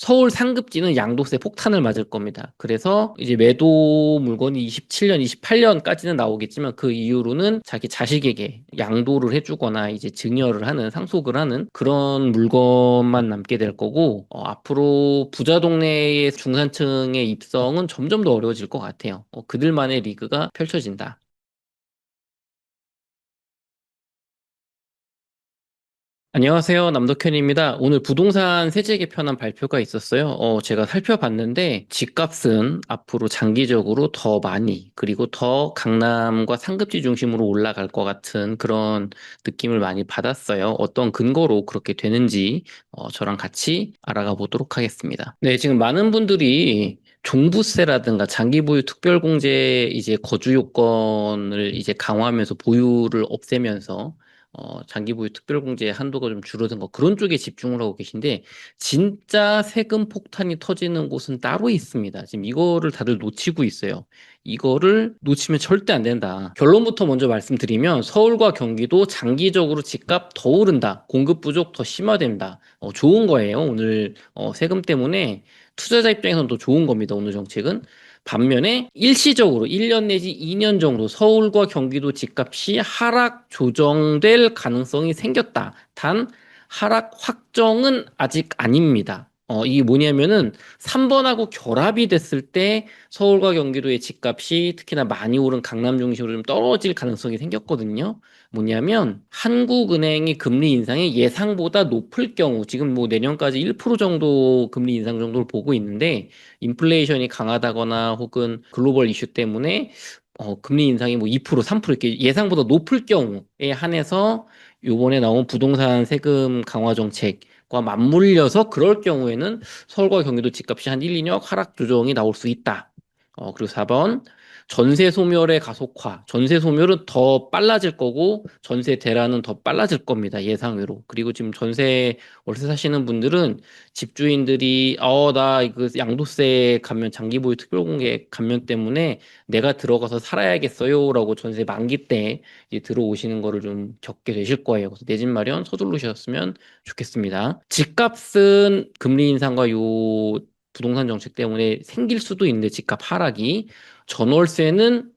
서울 상급지는 양도세 폭탄을 맞을 겁니다. 그래서 이제 매도 물건이 27년, 28년까지는 나오겠지만 그 이후로는 자기 자식에게 양도를 해주거나 이제 증여를 하는 상속을 하는 그런 물건만 남게 될 거고, 앞으로 부자 동네의 중산층의 입성은 점점 더 어려워질 것 같아요. 그들만의 리그가 펼쳐진다. 안녕하세요. 남덕현입니다. 오늘 부동산 세제 개편안 발표가 있었어요. 제가 살펴봤는데 집값은 앞으로 장기적으로 더 많이 그리고 더 강남과 상급지 중심으로 올라갈 것 같은 그런 느낌을 많이 받았어요. 어떤 근거로 그렇게 되는지 저랑 같이 알아가 보도록 하겠습니다. 네, 지금 많은 분들이 종부세라든가 장기 보유 특별공제 이제 거주 요건을 이제 강화하면서 보유를 없애면서 장기 보유 특별공제 한도가 좀 줄어든 거 그런 쪽에 집중을 하고 계신데 진짜 세금 폭탄이 터지는 곳은 따로 있습니다. 지금 이거를 다들 놓치고 있어요. 이거를 놓치면 절대 안 된다. 결론부터 먼저 말씀드리면 서울과 경기도 장기적으로 집값 더 오른다. 공급 부족 더 심화된다. 좋은 거예요. 오늘 세금 때문에 투자자 입장에서는 더 좋은 겁니다. 오늘 정책은. 반면에 일시적으로 1년 내지 2년 정도 서울과 경기도 집값이 하락 조정될 가능성이 생겼다. 단 하락 확정은 아직 아닙니다. 이게 뭐냐면은 3번하고 결합이 됐을 때 서울과 경기도의 집값이 특히나 많이 오른 강남 중심으로 좀 떨어질 가능성이 생겼거든요. 뭐냐면 한국은행이 금리 인상이 예상보다 높을 경우 지금 뭐 내년까지 1% 정도 금리 인상 정도를 보고 있는데 인플레이션이 강하다거나 혹은 글로벌 이슈 때문에 금리 인상이 뭐 2%, 3% 이렇게 예상보다 높을 경우에 한해서 요번에 나온 부동산 세금 강화 정책과 맞물려서 그럴 경우에는 서울과 경기도 집값이 한 1, 2년 하락 조정이 나올 수 있다. 그리고 4번 전세 소멸의 가속화. 전세 소멸은 더 빨라질 거고 전세 대란은 더 빨라질 겁니다. 예상외로. 그리고 지금 전세 월세 사시는 분들은 집주인들이 나 이거 양도세 감면 장기 보유 특별공개 감면 때문에 내가 들어가서 살아야겠어요라고 전세 만기 때 이제 들어오시는 거를 좀 겪게 되실 거예요. 그래서 내 집 마련 서두르셨으면 좋겠습니다. 집값은 금리 인상과 요 부동산 정책 때문에 생길 수도 있는데 집값 하락이 전월세는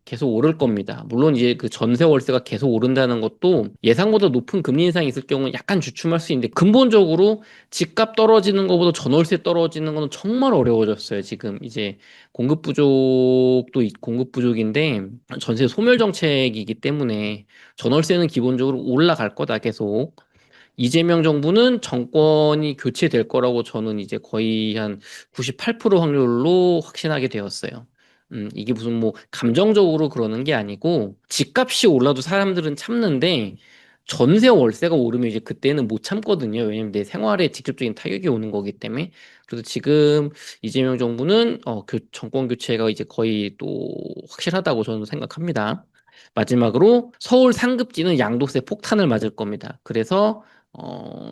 계속 오를 겁니다. 물론 이제 그 전세 월세가 계속 오른다는 것도 예상보다 높은 금리 인상이 있을 경우는 약간 주춤할 수 있는데 근본적으로 집값 떨어지는 것보다 전월세 떨어지는 거는 정말 어려워졌어요. 지금 이제 공급 부족인데 전세 소멸 정책이기 때문에 전월세는 기본적으로 올라갈 거다 계속. 이재명 정부는 정권이 교체될 거라고 저는 이제 거의 한 98% 확률로 확신하게 되었어요. 이게 무슨 뭐 감정적으로 그러는 게 아니고 집값이 올라도 사람들은 참는데 전세 월세가 오르면 이제 그때는 못 참거든요. 왜냐면 내 생활에 직접적인 타격이 오는 거기 때문에. 그래서 지금 이재명 정부는 정권 교체가 이제 거의 또 확실하다고 저는 생각합니다. 마지막으로 서울 상급지는 양도세 폭탄을 맞을 겁니다. 그래서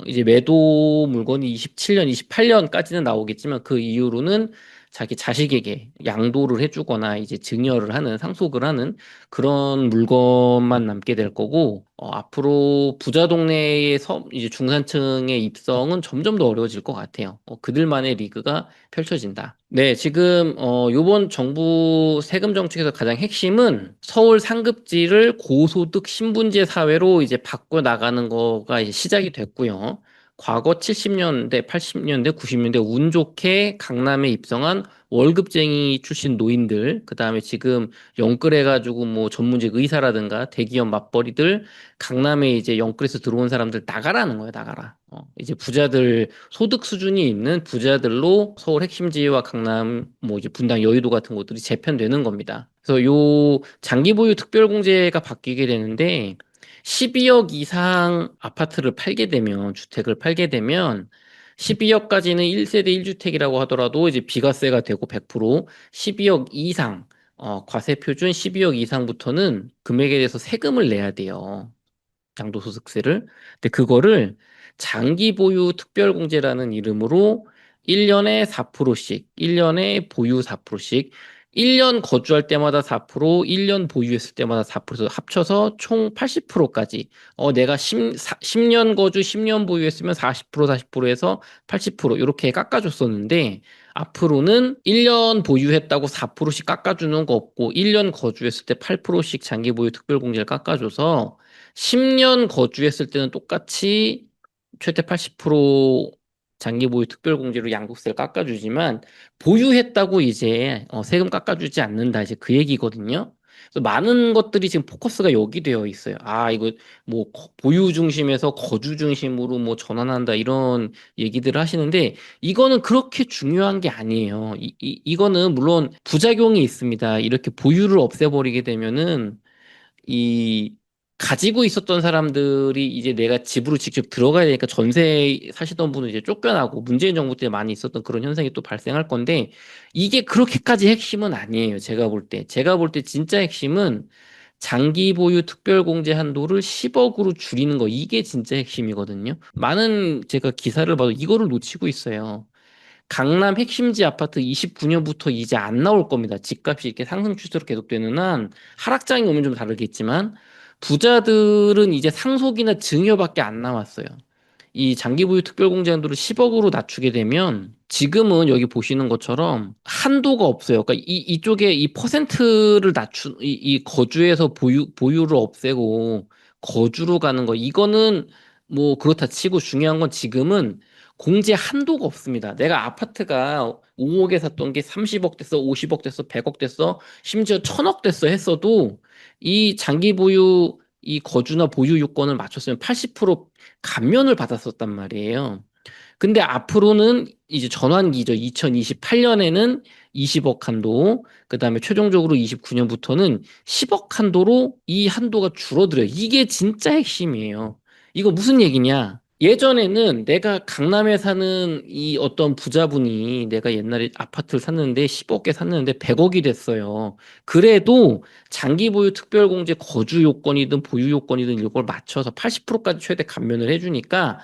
이제 매도 물건이 27년, 28년까지는 나오겠지만 그 이후로는 자기 자식에게 양도를 해주거나 이제 증여를 하는 상속을 하는 그런 물건만 남게 될 거고 앞으로 부자 동네의 이제 중산층의 입성은 점점 더 어려워질 것 같아요. 그들만의 리그가 펼쳐진다. 네, 지금 요번 정부 세금 정책에서 가장 핵심은 서울 상급지를 고소득 신분제 사회로 이제 바꿔 나가는 거가 이제 시작이 됐고요. 과거 70년대, 80년대, 90년대 운 좋게 강남에 입성한 월급쟁이 출신 노인들, 그 다음에 지금 영끌해가지고 뭐 전문직 의사라든가 대기업 맞벌이들, 강남에 이제 영끌해서 들어온 사람들 나가라는 거예요, 나가라. 이제 부자들, 소득 수준이 있는 부자들로 서울 핵심지와 강남, 뭐 이제 분당 여의도 같은 곳들이 재편되는 겁니다. 그래서 요 장기 보유 특별공제가 바뀌게 되는데, 12억 이상 아파트를 팔게 되면, 주택을 팔게 되면, 12억까지는 1세대 1주택이라고 하더라도 이제 비과세가 되고 100%, 12억 이상, 과세 표준 12억 이상부터는 금액에 대해서 세금을 내야 돼요. 양도소득세를. 근데 그거를 장기 보유 특별공제라는 이름으로 1년에 4%씩, 1년에 보유 4%씩 1년 거주할 때마다 4%, 1년 보유했을 때마다 4%에서 합쳐서 총 80%까지. 내가 10년 거주, 10년 보유했으면 40%, 40%에서 80% 이렇게 깎아줬었는데, 앞으로는 1년 보유했다고 4%씩 깎아주는 거 없고, 1년 거주했을 때 8%씩 장기 보유 특별공제를 깎아줘서, 10년 거주했을 때는 똑같이 최대 80% 장기 보유 특별공제로 양도세를 깎아주지만, 보유했다고 이제 세금 깎아주지 않는다 이제 그 얘기거든요. 그래서 많은 것들이 지금 포커스가 여기 되어 있어요. 아, 이거 뭐 보유 중심에서 거주 중심으로 뭐 전환한다 이런 얘기들을 하시는데 이거는 그렇게 중요한 게 아니에요. 이거는 물론 부작용이 있습니다. 이렇게 보유를 없애버리게 되면은 이 가지고 있었던 사람들이 이제 내가 집으로 직접 들어가야 되니까 전세 사시던 분은 이제 쫓겨나고 문재인 정부 때 많이 있었던 그런 현상이 또 발생할 건데 이게 그렇게까지 핵심은 아니에요. 제가 볼 때. 제가 볼 때 진짜 핵심은 장기 보유 특별공제 한도를 10억으로 줄이는 거 이게 진짜 핵심이거든요. 많은 제가 기사를 봐도 이거를 놓치고 있어요. 강남 핵심지 아파트 29년부터 이제 안 나올 겁니다. 집값이 이렇게 상승 추세로 계속되는 한 하락장이 오면 좀 다르겠지만 부자들은 이제 상속이나 증여밖에 안 남았어요. 이 장기보유 특별공제한도를 10억으로 낮추게 되면 지금은 여기 보시는 것처럼 한도가 없어요. 그러니까 이쪽에 이 퍼센트를 이 거주에서 보유를 없애고 거주로 가는 거 이거는 뭐 그렇다 치고 중요한 건 지금은 공제 한도가 없습니다. 내가 아파트가 5억에 샀던 게 30억 됐어, 50억 됐어, 100억 됐어, 심지어 1000억 됐어 했어도 이 장기 보유 이 거주나 보유 요건을 맞췄으면 80% 감면을 받았었단 말이에요. 근데 앞으로는 이제 전환기죠. 2028년에는 20억 한도, 그 다음에 최종적으로 29년부터는 10억 한도로 이 한도가 줄어들어요. 이게 진짜 핵심이에요. 이거 무슨 얘기냐? 예전에는 내가 강남에 사는 이 어떤 부자분이 내가 옛날에 아파트를 샀는데 10억에 샀는데 100억이 됐어요. 그래도 장기 보유 특별공제 거주 요건이든 보유 요건이든 이걸 맞춰서 80%까지 최대 감면을 해주니까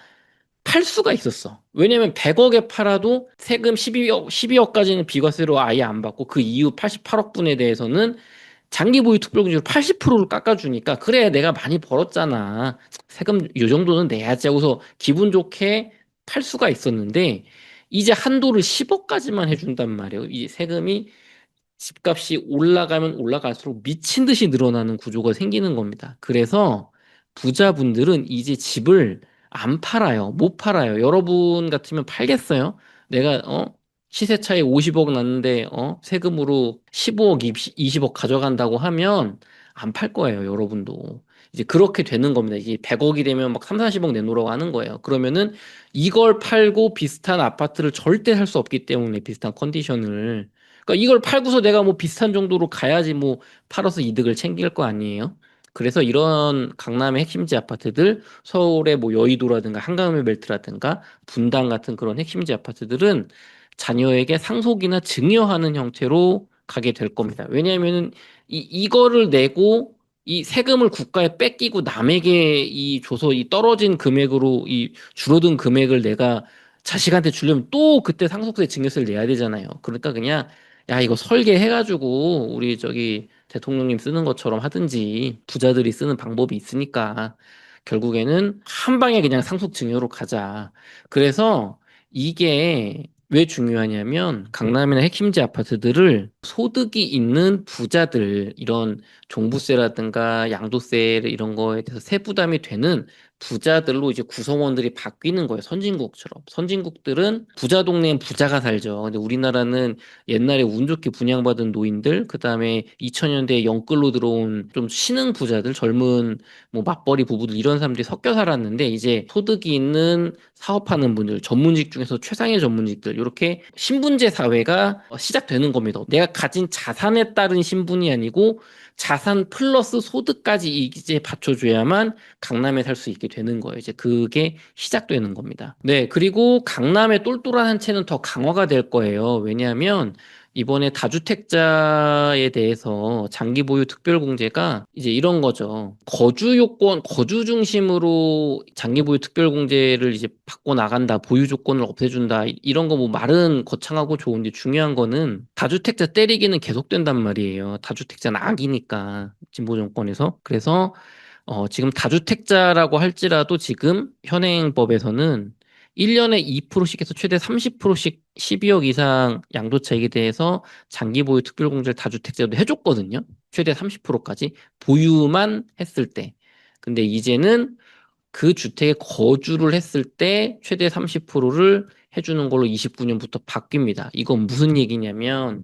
팔 수가 있었어. 왜냐면 100억에 팔아도 세금 12억까지는 비과세로 아예 안 받고 그 이후 88억 분에 대해서는 장기 보유 특별공제로 80%를 깎아주니까 그래 내가 많이 벌었잖아. 세금 요 정도는 내야지 하고서 기분 좋게 팔 수가 있었는데 이제 한도를 10억까지만 해준단 말이에요. 이 세금이 집값이 올라가면 올라갈수록 미친 듯이 늘어나는 구조가 생기는 겁니다. 그래서 부자분들은 이제 집을 안 팔아요. 못 팔아요. 여러분 같으면 팔겠어요? 내가 시세 차이 50억 났는데 세금으로 15억, 20억 가져간다고 하면 안 팔 거예요, 여러분도. 이제 그렇게 되는 겁니다. 이게 100억이 되면 막 3, 40억 내놓으라고 하는 거예요. 그러면은 이걸 팔고 비슷한 아파트를 절대 살 수 없기 때문에 비슷한 컨디션을 그러니까 이걸 팔고서 내가 뭐 비슷한 정도로 가야지 뭐 팔아서 이득을 챙길 거 아니에요? 그래서 이런 강남의 핵심지 아파트들, 서울의 뭐 여의도라든가 한강의멜트라든가 분당 같은 그런 핵심지 아파트들은 자녀에게 상속이나 증여하는 형태로 가게 될 겁니다. 왜냐하면은 이거를 내고 이 세금을 국가에 뺏기고 남에게 이 줘서 이 떨어진 금액으로 이 줄어든 금액을 내가 자식한테 주려면 또 그때 상속세 증여세를 내야 되잖아요. 그러니까 그냥 야, 이거 설계해가지고, 우리 저기 대통령님 쓰는 것처럼 하든지, 부자들이 쓰는 방법이 있으니까, 결국에는 한 방에 그냥 상속증여로 가자. 그래서 이게 왜 중요하냐면, 강남이나 핵심지 아파트들을 소득이 있는 부자들, 이런 종부세라든가 양도세 이런 거에 대해서 세부담이 되는 부자들로 이제 구성원들이 바뀌는 거예요. 선진국처럼. 선진국들은 부자 동네엔 부자가 살죠. 근데 우리나라는 옛날에 운 좋게 분양받은 노인들, 그 다음에 2000년대에 영끌로 들어온 좀 신흥 부자들, 젊은 뭐 맞벌이 부부들 이런 사람들이 섞여 살았는데 이제 소득이 있는 사업하는 분들, 전문직 중에서 최상의 전문직들 이렇게 신분제 사회가 시작되는 겁니다. 내가 가진 자산에 따른 신분이 아니고 자산 플러스 소득까지 이제 받쳐줘야만 강남에 살 수 있게 되는 거예요. 이제 그게 시작되는 겁니다. 네, 그리고 강남의 똘똘한 한 채는 더 강화가 될 거예요. 왜냐하면 이번에 다주택자에 대해서 장기 보유 특별공제가 이제 이런 거죠. 거주 요건, 거주 중심으로 장기 보유 특별공제를 이제 받고 나간다, 보유 조건을 없애준다, 이런 거 뭐 말은 거창하고 좋은데 중요한 거는 다주택자 때리기는 계속된단 말이에요. 다주택자는 악이니까, 진보 정권에서. 그래서 지금 다주택자라고 할지라도 지금 현행법에서는 1년에 2%씩 해서 최대 30%씩 12억 이상 양도차익에 대해서 장기 보유 특별공제를 다주택자도 해줬거든요. 최대 30%까지 보유만 했을 때. 근데 이제는 그 주택에 거주를 했을 때 최대 30%를 해주는 걸로 29년부터 바뀝니다. 이건 무슨 얘기냐면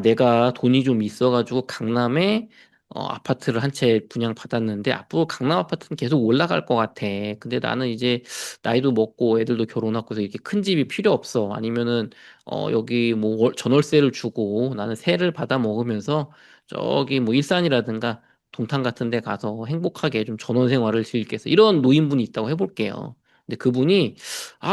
내가 돈이 좀 있어가지고 강남에 아파트를 한 채 분양받았는데 앞으로 강남 아파트는 계속 올라갈 것 같아. 근데 나는 이제 나이도 먹고 애들도 결혼하고 해서 이렇게 큰 집이 필요 없어. 아니면은 여기 뭐 전월세를 주고 나는 세를 받아 먹으면서 저기 뭐 일산이라든가 동탄 같은 데 가서 행복하게 좀 전원 생활을 즐기겠어. 이런 노인분이 있다고 해볼게요. 근데 그분이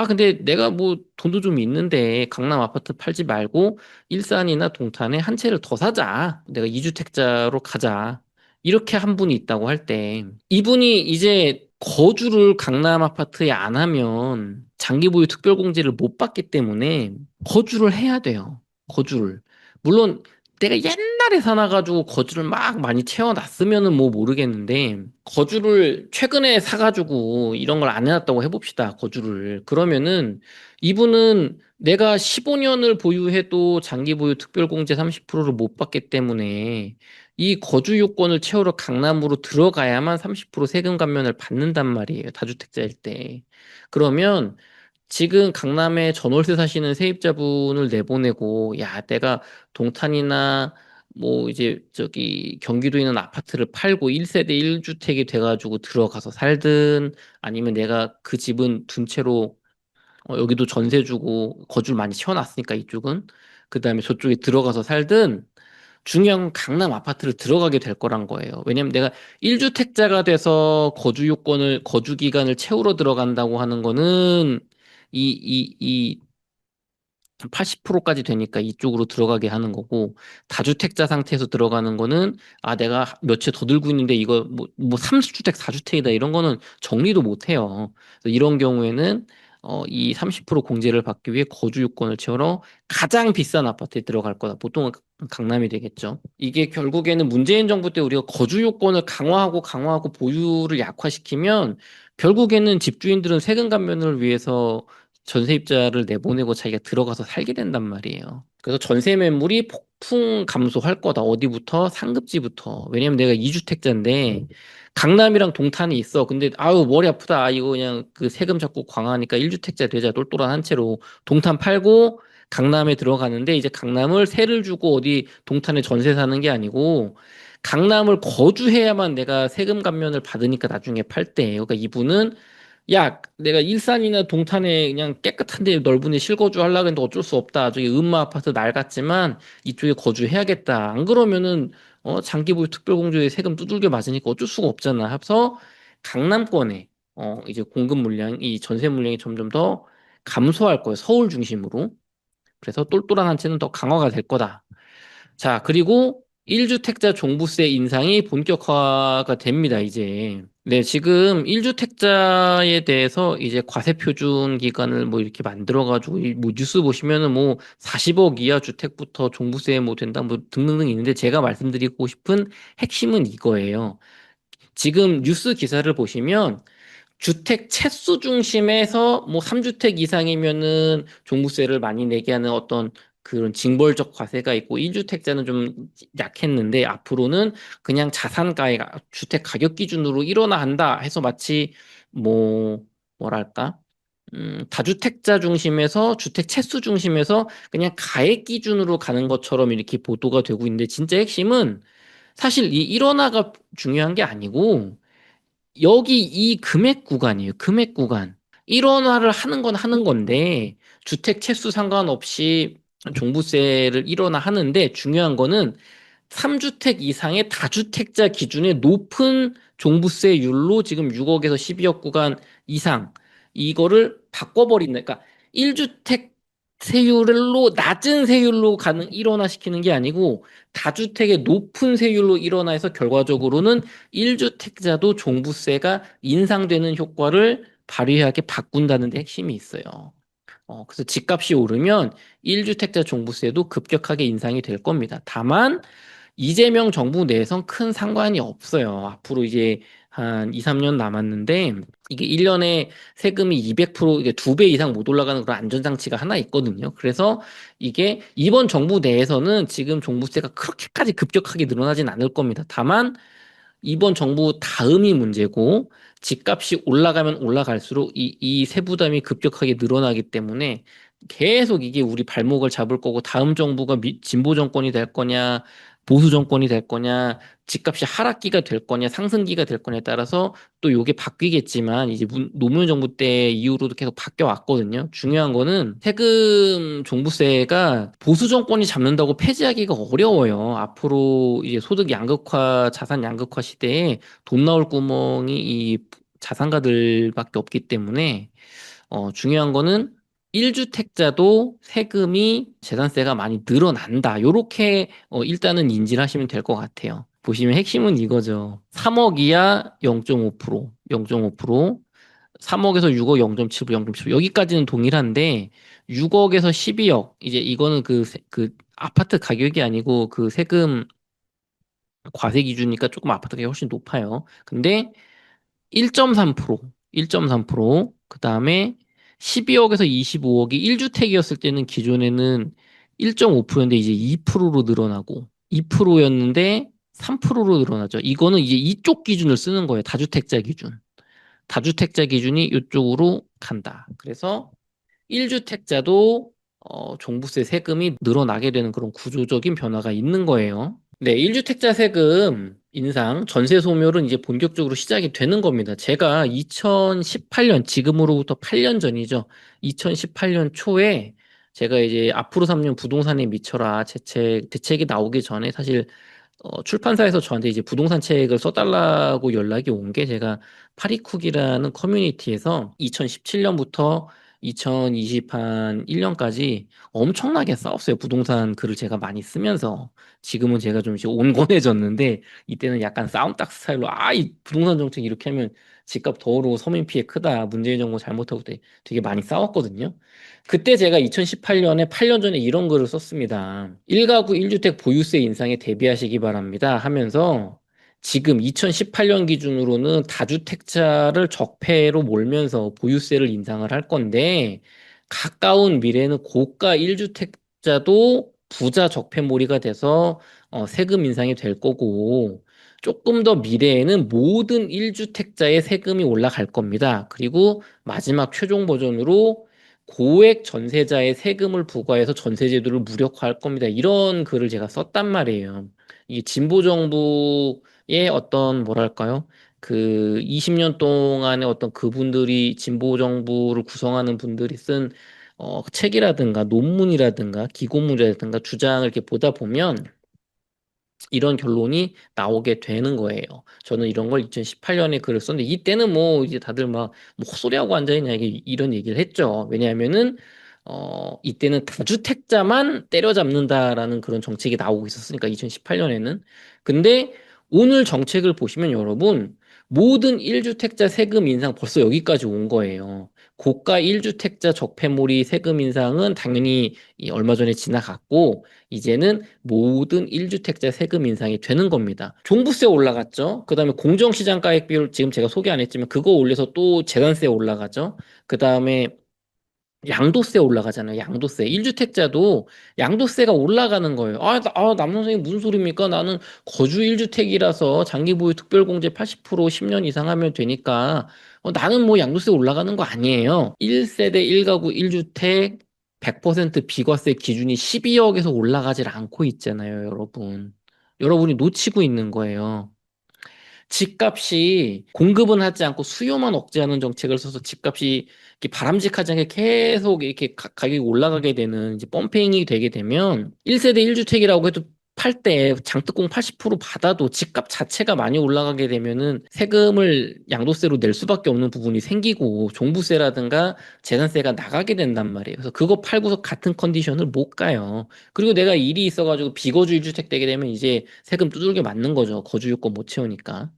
근데 내가 뭐 돈도 좀 있는데 강남 아파트 팔지 말고 일산이나 동탄에 한 채를 더 사자. 내가 이주택자로 가자. 이렇게 한 분이 있다고 할 때, 이분이 이제 거주를 강남 아파트에 안 하면 장기보유 특별공제를 못 받기 때문에 거주를 해야 돼요. 거주를. 물론 내가 옛날에 사놔가지고 거주를 막 많이 채워놨으면은 뭐 모르겠는데, 거주를 최근에 사가지고 이런 걸 안 해놨다고 해봅시다. 거주를. 그러면은 이분은 내가 15년을 보유해도 장기 보유 특별공제 30%를 못 받기 때문에 이 거주 요건을 채우러 강남으로 들어가야만 30% 세금 감면을 받는단 말이에요. 다주택자일 때. 그러면 지금 강남에 전월세 사시는 세입자분을 내보내고 야, 내가 동탄이나 뭐 이제 저기 경기도에 있는 아파트를 팔고 1세대 1주택이 돼가지고 들어가서 살든 아니면 내가 그 집은 둔 채로 여기도 전세 주고 거주를 많이 채워놨으니까 이쪽은 그 다음에 저쪽에 들어가서 살든 중요한 건 강남 아파트를 들어가게 될 거란 거예요. 왜냐면 내가 1주택자가 돼서 거주 요건을 거주 기간을 채우러 들어간다고 하는 거는 이 80%까지 되니까 이쪽으로 들어가게 하는 거고, 다주택자 상태에서 들어가는 거는, 내가 몇 채 더 들고 있는데 이거 뭐 30주택, 4주택이다 이런 거는 정리도 못 해요. 그래서 이런 경우에는, 이 30% 공제를 받기 위해 거주 요건을 채우러 가장 비싼 아파트에 들어갈 거다. 보통은 강남이 되겠죠. 이게 결국에는 문재인 정부 때 우리가 거주 요건을 강화하고 보유를 약화시키면 결국에는 집주인들은 세금 감면을 위해서 전세입자를 내보내고 자기가 들어가서 살게 된단 말이에요. 그래서 전세 매물이 폭풍 감소할 거다. 어디부터? 상급지부터. 왜냐면 내가 2주택자인데 강남이랑 동탄이 있어. 근데 아유 머리 아프다. 이거 그냥 그 세금 자꾸 강화하니까 1주택자 되자. 똘똘한 한 채로 동탄 팔고 강남에 들어가는데 이제 강남을 세를 주고 어디 동탄에 전세 사는 게 아니고 강남을 거주해야만 내가 세금 감면을 받으니까 나중에 팔 때. 그러니까 이분은 야, 내가 일산이나 동탄에 그냥 깨끗한 데 넓은 데 실거주 하려고 했는데 어쩔 수 없다. 저기 음마 아파트 낡았지만 이쪽에 거주해야겠다. 안 그러면은 장기보유 특별공제에 세금 두들겨 맞으니까 어쩔 수가 없잖아. 해서 강남권에 이제 공급 물량, 이 전세 물량이 점점 더 감소할 거예요. 서울 중심으로. 그래서 똘똘한 한 채는 더 강화가 될 거다. 자, 그리고 1주택자 종부세 인상이 본격화가 됩니다, 이제. 네, 지금 1주택자에 대해서 이제 과세표준 기간을 뭐 이렇게 만들어가지고, 뭐 뉴스 보시면은 뭐 40억 이하 주택부터 종부세 뭐 된다, 뭐 등등등 있는데 제가 말씀드리고 싶은 핵심은 이거예요. 지금 뉴스 기사를 보시면 주택 채수 중심에서 뭐 3주택 이상이면은 종부세를 많이 내게 하는 어떤 그런 징벌적 과세가 있고 1주택자는 좀 약했는데 앞으로는 그냥 자산가액 주택 가격 기준으로 일어나 한다 해서 마치 뭐 뭐랄까 다주택자 중심에서 주택 채수 중심에서 그냥 가액 기준으로 가는 것처럼 이렇게 보도가 되고 있는데 진짜 핵심은 사실 이 일원화가 중요한 게 아니고 여기 이 금액 구간이에요. 금액 구간. 1원화를 하는 건 하는 건데 주택 채수 상관없이 종부세를 1원화 하는데 중요한 거는 3주택 이상의 다주택자 기준의 높은 종부세율로 지금 6억에서 12억 구간 이상 이거를 바꿔버린다. 그러니까 1주택 세율로 낮은 세율로 가는 일원화시키는 게 아니고 다주택의 높은 세율로 일원화해서 결과적으로는 1주택자도 종부세가 인상되는 효과를 발휘하게 바꾼다는 데 핵심이 있어요. 그래서 집값이 오르면 1주택자 종부세도 급격하게 인상이 될 겁니다. 다만 이재명 정부 내에선 큰 상관이 없어요. 앞으로 이제 한 2, 3년 남았는데 이게 1년에 세금이 200% 이게 2배 이상 못 올라가는 그런 안전장치가 하나 있거든요. 그래서 이게 이번 정부 내에서는 지금 종부세가 그렇게까지 급격하게 늘어나진 않을 겁니다. 다만 이번 정부 다음이 문제고 집값이 올라가면 올라갈수록 이 세부담이 급격하게 늘어나기 때문에 계속 이게 우리 발목을 잡을 거고 다음 정부가 진보 정권이 될 거냐 보수 정권이 될 거냐 집값이 하락기가 될 거냐 상승기가 될 거냐에 따라서 또 요게 바뀌겠지만 이제 노무현 정부 때 이후로도 계속 바뀌어 왔거든요. 중요한 거는 세금 종부세가 보수 정권이 잡는다고 폐지하기가 어려워요. 앞으로 이제 소득 양극화, 자산 양극화 시대에 돈 나올 구멍이 이 자산가들밖에 없기 때문에 중요한 거는 1주택자도 세금이 재산세가 많이 늘어난다. 요렇게 일단은 인지를 하시면 될 것 같아요. 보시면 핵심은 이거죠. 3억 이하 0.5%, 0.5%, 3억에서 6억 0.7%, 0.7%. 여기까지는 동일한데 6억에서 12억 이제 이거는 그 아파트 가격이 아니고 그 세금 과세 기준이니까 조금 아파트 가격이 훨씬 높아요. 근데 1.3%, 1.3%, 그 다음에 12억에서 25억이 1주택이었을 때는 기존에는 1.5%였는데 이제 2%로 늘어나고 2%였는데 3%로 늘어나죠. 이거는 이제 이쪽 기준을 쓰는 거예요. 다주택자 기준. 다주택자 기준이 이쪽으로 간다. 그래서 1주택자도 종부세 세금이 늘어나게 되는 그런 구조적인 변화가 있는 거예요. 네, 1주택자 세금 인상, 전세 소멸은 이제 본격적으로 시작이 되는 겁니다. 제가 2018년, 지금으로부터 8년 전이죠. 2018년 초에 제가 이제 앞으로 3년 부동산에 미쳐라 대책이 나오기 전에 사실 출판사에서 저한테 이제 부동산 책을 써달라고 연락이 온 게 제가 파리쿡이라는 커뮤니티에서 2017년부터 2020한 1년까지 엄청나게 싸웠어요. 부동산 글을 제가 많이 쓰면서. 지금은 제가 좀 이제 온건해졌는데 이때는 약간 싸움딱 스타일로 이 부동산 정책 이렇게 하면 집값 더 오르고 서민 피해 크다. 문재인 정부 잘못하고 되게 많이 싸웠거든요. 그때 제가 2018년에 8년 전에 이런 글을 썼습니다. 1가구 1주택 보유세 인상에 대비하시기 바랍니다 하면서 지금 2018년 기준으로는 다주택자를 적폐로 몰면서 보유세를 인상을 할 건데 가까운 미래는 고가 1주택자도 부자 적폐몰이가 돼서 세금 인상이 될 거고 조금 더 미래에는 모든 1주택자의 세금이 올라갈 겁니다. 그리고 마지막 최종 버전으로 고액 전세자의 세금을 부과해서 전세 제도를 무력화할 겁니다. 이런 글을 제가 썼단 말이에요. 이 진보 정부의 어떤 뭐랄까요? 그 20년 동안의 어떤 그분들이 진보 정부를 구성하는 분들이 쓴 책이라든가 논문이라든가 기고문이라든가 주장을 이렇게 보다 보면 이런 결론이 나오게 되는 거예요. 저는 이런 걸 2018년에 글을 썼는데 이때는 뭐 이제 다들 막뭐 헛소리하고 앉아있냐 이런 얘기를 했죠. 왜냐하면은 이때는 다주택자만 때려잡는다라는 그런 정책이 나오고 있었으니까 2018년에는. 근데 오늘 정책을 보시면 여러분 모든 1주택자 세금 인상 벌써 여기까지 온 거예요. 고가 1주택자 적폐몰이 세금 인상은 당연히 이 얼마 전에 지나갔고 이제는 모든 1주택자 세금 인상이 되는 겁니다. 종부세 올라갔죠. 그다음에 공정시장 가액 비율 지금 제가 소개 안 했지만 그거 올려서 또 재산세 올라가죠. 그다음에 양도세 올라가잖아요. 양도세. 1주택자도 양도세가 올라가는 거예요. 남 선생님 무슨 소리입니까? 나는 거주 1주택이라서 장기보유 특별공제 80% 10년 이상 하면 되니까 나는 뭐 양도세 올라가는 거 아니에요. 1세대 1가구 1주택 100% 비과세 기준이 12억에서 올라가질 않고 있잖아요, 여러분. 여러분이 놓치고 있는 거예요. 집값이 공급은 하지 않고 수요만 억제하는 정책을 써서 집값이 이렇게 바람직하지 않게 계속 이렇게 가격이 올라가게 되는 이제 펌핑이 되게 되면 1세대 1주택이라고 해도 팔 때 장특공 80% 받아도 집값 자체가 많이 올라가게 되면은 세금을 양도세로 낼 수밖에 없는 부분이 생기고 종부세라든가 재산세가 나가게 된단 말이에요. 그래서 그거 팔고서 같은 컨디션을 못 가요. 그리고 내가 일이 있어가지고 비거주 1주택 되게 되면 이제 세금 두들겨 맞는 거죠. 거주 요건 못 채우니까.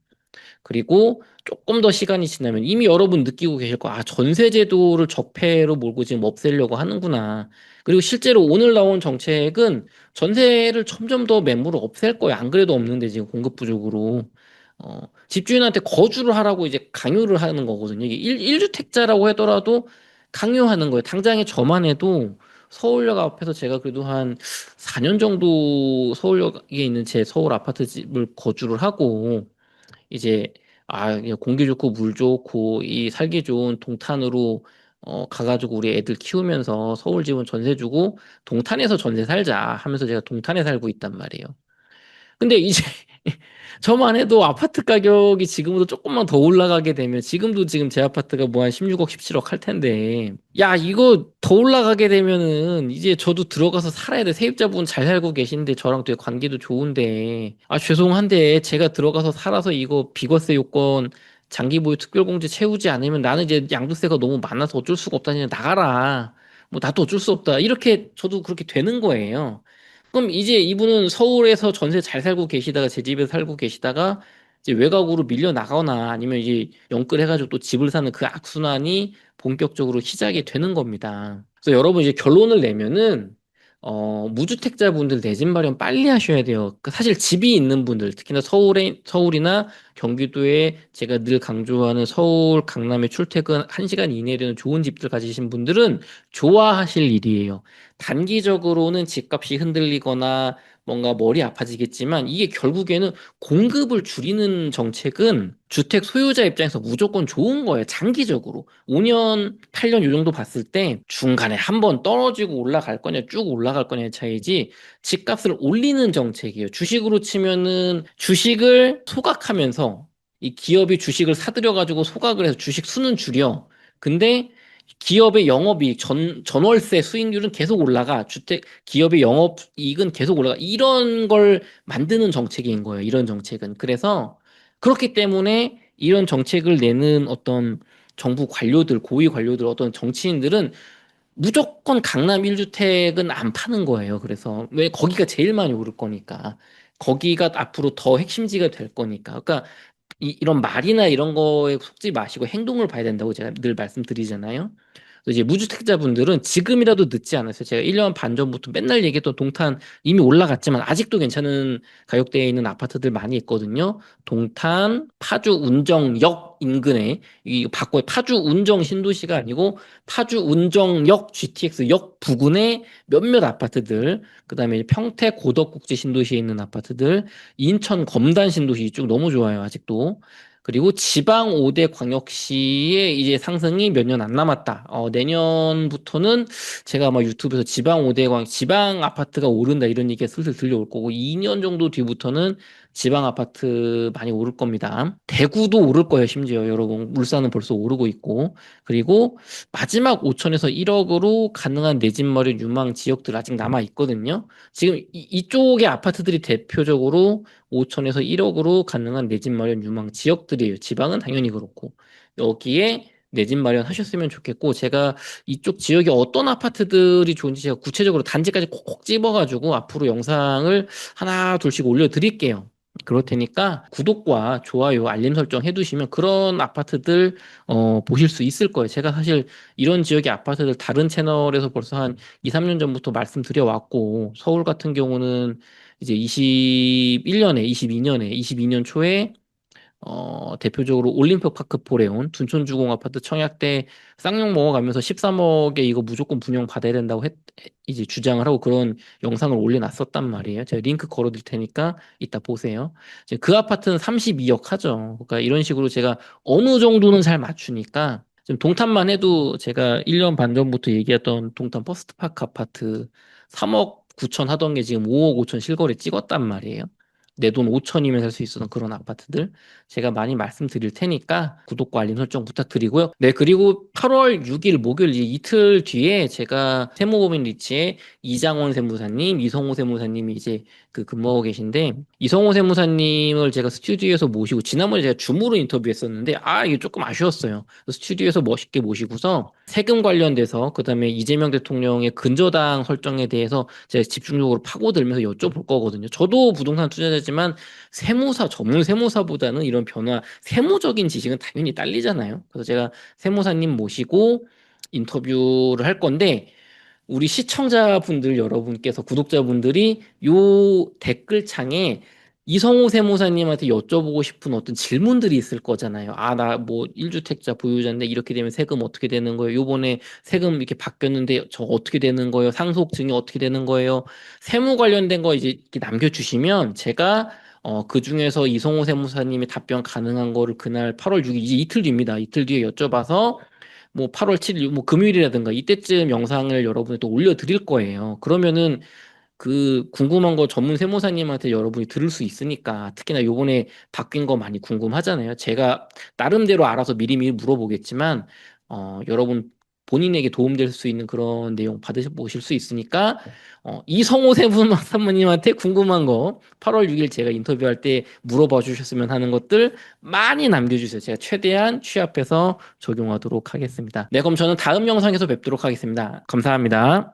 그리고 조금 더 시간이 지나면 이미 여러분 느끼고 계실 거, 아, 전세제도를 적폐로 몰고 지금 없애려고 하는구나. 그리고 실제로 오늘 나온 정책은 전세를 점점 더 매물을 없앨 거예요. 안 그래도 없는데 지금 공급 부족으로. 집주인한테 거주를 하라고 이제 강요를 하는 거거든요. 이게 1주택자라고 하더라도 강요하는 거예요. 당장에 저만 해도 서울역 앞에서 제가 그래도 한 4년 정도 서울역에 있는 제 서울 아파트 집을 거주를 하고 이제 그냥 공기 좋고 물 좋고 이 살기 좋은 동탄으로 가가지고 우리 애들 키우면서 서울 집은 전세 주고 동탄에서 전세 살자 하면서 제가 동탄에 살고 있단 말이에요. 근데 이제 저만 해도 아파트 가격이 지금보다 조금만 더 올라가게 되면 지금도 지금 제 아파트가 뭐 한 16억, 17억 할 텐데 야, 이거 더 올라가게 되면은 이제 저도 들어가서 살아야 돼. 세입자분 잘 살고 계신데 저랑 되게 관계도 좋은데 죄송한데 제가 들어가서 살아서 이거 비과세 요건 장기 보유 특별공제 채우지 않으면 나는 이제 양도세가 너무 많아서 어쩔 수가 없다니 나가라. 뭐 나도 어쩔 수 없다. 이렇게 저도 그렇게 되는 거예요. 그럼 이제 이분은 서울에서 전세 잘 살고 계시다가 제 집에 살고 계시다가 이제 외곽으로 밀려 나가거나 아니면 이제 연끌해가지고 또 집을 사는 그 악순환이 본격적으로 시작이 되는 겁니다. 그래서 여러분 이제 결론을 내면은 무주택자분들 내 집 마련 빨리 하셔야 돼요. 사실 집이 있는 분들, 특히나 서울이나 경기도에 제가 늘 강조하는 서울, 강남에 출퇴근 1시간 이내에 되는 좋은 집들 가지신 분들은 좋아하실 일이에요. 단기적으로는 집값이 흔들리거나 뭔가 머리 아파지겠지만 이게 결국에는 공급을 줄이는 정책은 주택 소유자 입장에서 무조건 좋은 거예요. 장기적으로. 5년, 8년 요 정도 봤을 때 중간에 한번 떨어지고 올라갈 거냐, 쭉 올라갈 거냐의 차이지 집값을 올리는 정책이에요. 주식으로 치면은 주식을 소각하면서 이 기업이 주식을 사들여가지고 소각을 해서 주식 수는 줄여. 근데 기업의 영업이익, 전월세 수익률은 계속 올라가. 기업의 영업이익은 계속 올라가. 이런 걸 만드는 정책인 거예요. 이런 정책은. 그래서 그렇기 때문에 이런 정책을 내는 어떤 정부 관료들, 고위 관료들, 어떤 정치인들은 무조건 강남 1주택은 안 파는 거예요. 그래서 왜 거기가 제일 많이 오를 거니까. 거기가 앞으로 더 핵심지가 될 거니까. 그러니까 이런 말이나 이런 거에 속지 마시고 행동을 봐야 된다고 제가 늘 말씀드리잖아요. 그래서 이제 무주택자분들은 지금이라도 늦지 않았어요. 제가 1년 반 전부터 맨날 얘기했던 동탄 이미 올라갔지만 아직도 괜찮은 가격대에 있는 아파트들 많이 있거든요. 동탄, 파주 운정역 인근에 이 바꿔 파주 운정 신도시가 아니고 파주 운정역 GTX역 부근에 몇몇 아파트들, 그다음에 평택 고덕국제 신도시에 있는 아파트들, 인천 검단 신도시 이쪽 너무 좋아요, 아직도. 그리고 지방 5대 광역시의 이제 상승이 몇 년 안 남았다. 내년부터는 제가 아마 유튜브에서 지방 아파트가 오른다 이런 얘기가 슬슬 들려올 거고, 2년 정도 뒤부터는 지방 아파트 많이 오를 겁니다. 대구도 오를 거예요, 심지어 여러분. 울산은 벌써 오르고 있고. 그리고 마지막 5천에서 1억으로 가능한 내 집 마련 유망 지역들 아직 남아 있거든요. 지금 이쪽의 아파트들이 대표적으로 5천에서 1억으로 가능한 내 집 마련 유망 지역들이에요. 지방은 당연히 그렇고. 여기에 내 집 마련하셨으면 좋겠고, 제가 이쪽 지역에 어떤 아파트들이 좋은지 제가 구체적으로 단지까지 콕콕 집어가지고 앞으로 영상을 하나 둘씩 올려드릴게요. 그럴 테니까 구독과 좋아요, 알림 설정 해두시면 그런 아파트들 보실 수 있을 거예요. 제가 사실 이런 지역의 아파트들 다른 채널에서 벌써 한 2, 3년 전부터 말씀드려 왔고, 서울 같은 경우는 이제 22년 초에 대표적으로 올림픽 파크 포레온, 둔촌주공 아파트 청약대 쌍욕 먹어가면서 13억에 이거 무조건 분양 받아야 된다고 이제 주장을 하고 그런 영상을 올려놨었단 말이에요. 제가 링크 걸어둘 테니까 이따 보세요. 이제 그 아파트는 32억 하죠. 그러니까 이런 식으로 제가 어느 정도는 잘 맞추니까 지금 동탄만 해도 제가 1년 반 전부터 얘기했던 동탄 퍼스트파크 아파트 3억 9천 하던 게 지금 5억 5천 실거래 찍었단 말이에요. 내 돈 5천이면 살 수 있었던 그런 아파트들 제가 많이 말씀드릴 테니까 구독과 알림 설정 부탁드리고요. 네, 그리고 8월 6일 목요일 이틀 뒤에 제가 세무법인 리치의 이장원 세무사님, 이성호 세무사님이 이제 그 근무하고 계신데 이성호 세무사님을 제가 스튜디오에서 모시고 지난번에 제가 줌으로 인터뷰했었는데 이게 조금 아쉬웠어요. 스튜디오에서 멋있게 모시고서 세금 관련돼서 그다음에 이재명 대통령의 근저당 설정에 대해서 제가 집중적으로 파고들면서 여쭤볼 거거든요. 저도 부동산 투자자지만 세무사 전문 세무사보다는 이런 변화 세무적인 지식은 당연히 딸리잖아요. 그래서 제가 세무사님 모시고 인터뷰를 할 건데 우리 시청자분들 여러분께서 구독자분들이 요 댓글창에 이성호 세무사님한테 여쭤보고 싶은 어떤 질문들이 있을 거잖아요. 나 뭐 1주택자 보유자인데 이렇게 되면 세금 어떻게 되는 거예요? 요번에 세금 이렇게 바뀌었는데 저 어떻게 되는 거예요? 상속증이 어떻게 되는 거예요? 세무 관련된 거 이제 이렇게 남겨주시면 제가 그 중에서 이성호 세무사님이 답변 가능한 거를 그날 8월 6일 이제 이틀 뒤입니다. 이틀 뒤에 여쭤봐서 뭐 8월 7일 뭐 금요일이라든가 이때쯤 영상을 여러분이 또 올려드릴 거예요. 그러면은 그 궁금한 거 전문 세무사님한테 여러분이 들을 수 있으니까 특히나 요번에 바뀐 거 많이 궁금하잖아요. 제가 나름대로 알아서 미리미리 물어보겠지만 여러분 본인에게 도움될 수 있는 그런 내용 받으실 수 있으니까 이성호 세무사님한테 궁금한 거 8월 6일 제가 인터뷰할 때 물어봐 주셨으면 하는 것들 많이 남겨주세요. 제가 최대한 취합해서 적용하도록 하겠습니다. 네, 그럼 저는 다음 영상에서 뵙도록 하겠습니다. 감사합니다.